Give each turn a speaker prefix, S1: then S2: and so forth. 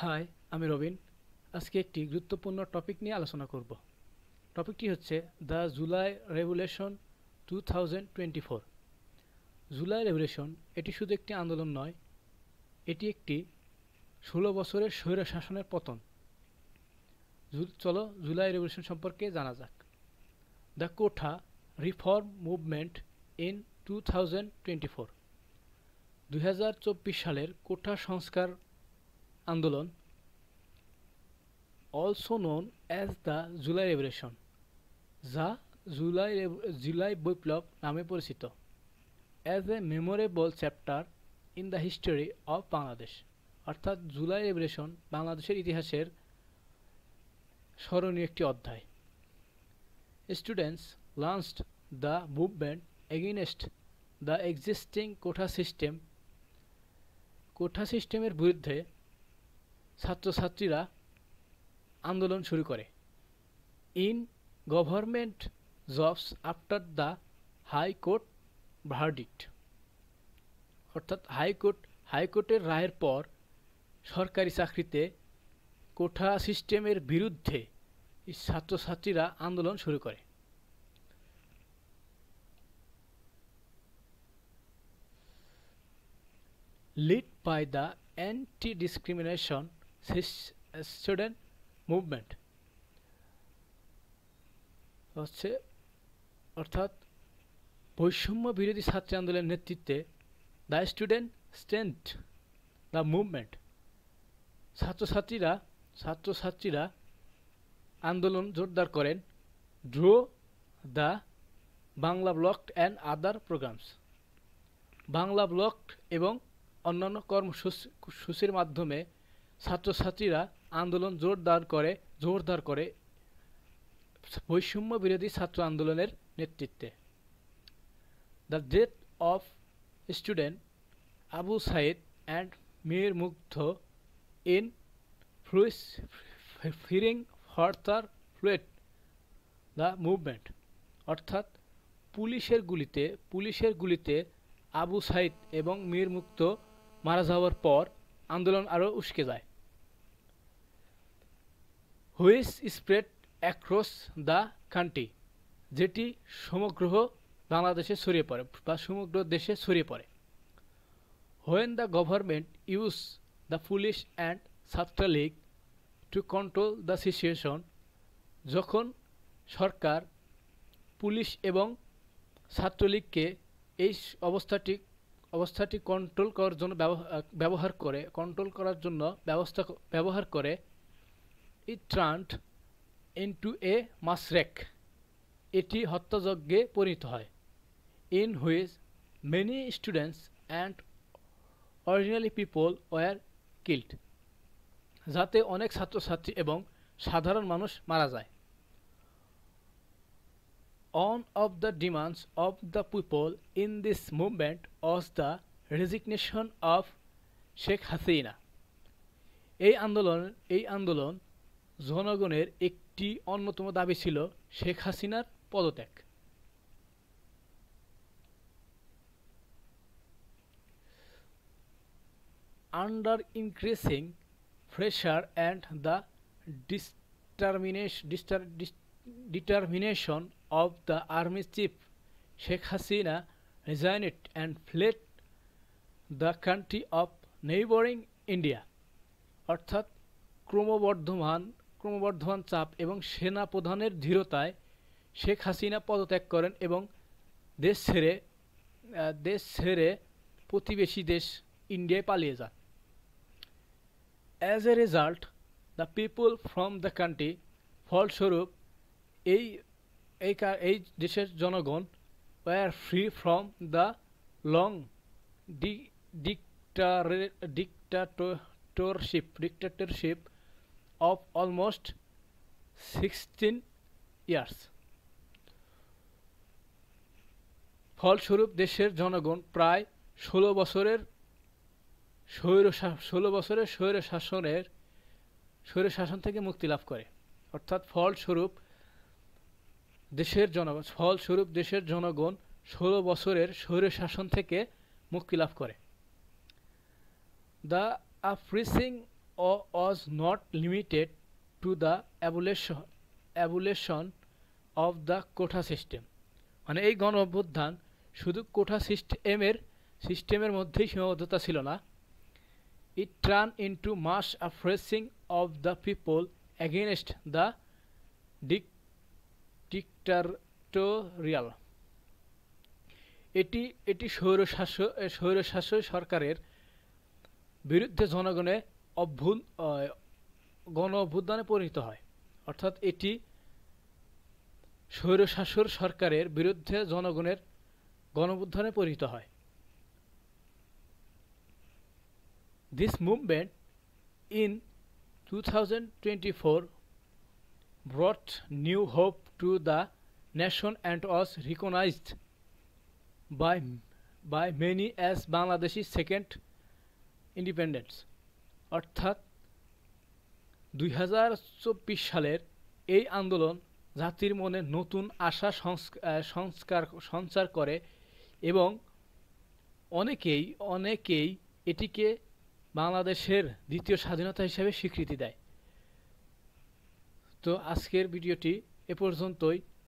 S1: High, আমি রবিন। আজকে একটি গুরুত্বপূর্ণ টপিক নিয়ে আলোচনা করব। টপিকটি হচ্ছে the July revolution 2024। July revolution এটি শুধু একটি আন্দোলন নয়, এটি একটি 16 বছরের স্বৈরশাসনের পতন। চলো জুলাই রেভলিউশন সম্পর্কে জানা যাক। দ্য কোঠা রিফর্ম মুভমেন্ট ইন 2024। 2024 সালের কোঠা সংস্কার আন্দোলন, also known as the July revolution, যা জুলাই বিপ্লব নামে পরিচিত, as a memorable chapter in the history of Bangladesh. অর্থাৎ জুলাই রেভলিউশন বাংলাদেশের ইতিহাসের স্মরণীয় একটি অধ্যায়। Students launched the movement against the existing কোঠা সিস্টেম। কোঠা সিস্টেমের বিরুদ্ধে ছাত্রছাত্রীরা আন্দোলন শুরু করে। In government jobs after the high court verdict. অর্থাৎ হাইকোর্টের রায়ের পর সরকারি চাকরিতে কোঠা সিস্টেমের বিরুদ্ধে ছাত্রছাত্রীরা আন্দোলন শুরু করে। Lead by the anti discrimination student movement অর্থাৎ বৈষম্য বিরোধী ছাত্র আন্দোলনের নেতৃত্বে the student strength the movement. ছাত্রছাত্রীরা আন্দোলন জোরদার করেন। Draw the Bangla block and other programs. Bangla block এবং অন্যান্য কর্মসূচির মাধ্যমে ছাত্রছাত্রীরা আন্দোলন জোরদার করে বৈষম্য বিরোধী ছাত্র আন্দোলনের নেতৃত্বে। The death of student Abu Sayeed and Mir Mugdho in firing further fuelled the movement. অর্থাৎ পুলিশের গুলিতে আবু সাইদ এবং মীর মুগ্ধ মারা যাওয়ার পর আন্দোলন আরও উস্কে যায়। Which spread across the country, যেটি সমগ্র বাংলাদেশে ছড়িয়ে পড়ে বা সমগ্র দেশে ছড়িয়ে পড়ে। When the government use the police and Chhatra League to control the situation. যখন সরকার পুলিশ এবং ছাত্রলীগকে এই অবস্থাটি কন্ট্রোল করার জন্য ব্যবহার করে it turned into a massacre। এটি হত্যাযজ্ঞে পরিণত হয়। in which many students and ordinary people were killed। যাতে অনেক ছাত্রছাত্রী এবং সাধারণ মানুষ মারা যায়। One of the demands of the people in this movement was the resignation of Sheikh Hasina. এই আন্দোলন জনগণের একটি অন্যতম দাবি ছিল শেখ হাসিনার পদত্যাগ। Under increasing pressure and the determination of the army chief, Sheikh Hasina resigned and fled the country of neighboring India। অর্থাৎ ক্রমবর্ধমান চাপ এবং সেনা প্রধানের ধীরতায় শেখ হাসিনা পদত্যাগ করেন এবং দেশ ছেড়ে প্রতিবেশী দেশ ইন্ডিয়ায় পালিয়ে যান। As a result the people from the country, ফলস্বরূপ এই দেশের জনগণ were free from the long dictatorship of almost 16 years। ফলস্বরূপ দেশের জনগণ প্রায় 16 বছরের স্বৈরশাসন থেকে মুক্তি লাভ করে। অর্থাৎ ফলস্বরূপ দেশের জনগণ 16 বছরের স্বৈরশাসন থেকে মুক্তি লাভ করে। The uprising was was not limited to the abolition of the quota system. মানে এই গণ অভ্যুত্থান শুধু কোটা সিস্টেমের মধ্যেই সীমাবদ্ধতা ছিল না। It turned into mass uprising of the people against the dictatorial এটি স্বৈরশাসক সরকারের বিরুদ্ধে গণ অভ্যুত্থানে পরিণত হয়। অর্থাৎ এটি স্বৈরশাসক সরকারের বিরুদ্ধে জনগণের গণ অভ্যুত্থানে পরিণত হয়। This movement in 2024 brought new hope to the nation and was recognized by many as Bangladesh's second independence। অর্থাৎ 2024 সালের এই আন্দোলন জাতির মনে নতুন আশা সঞ্চার করে এবং অনেকেই এটিকে বাংলাদেশের দ্বিতীয় স্বাধীনতা হিসেবে স্বীকৃতি দেয়। তো আজকের ভিডিওটি এ পর্যন্তই।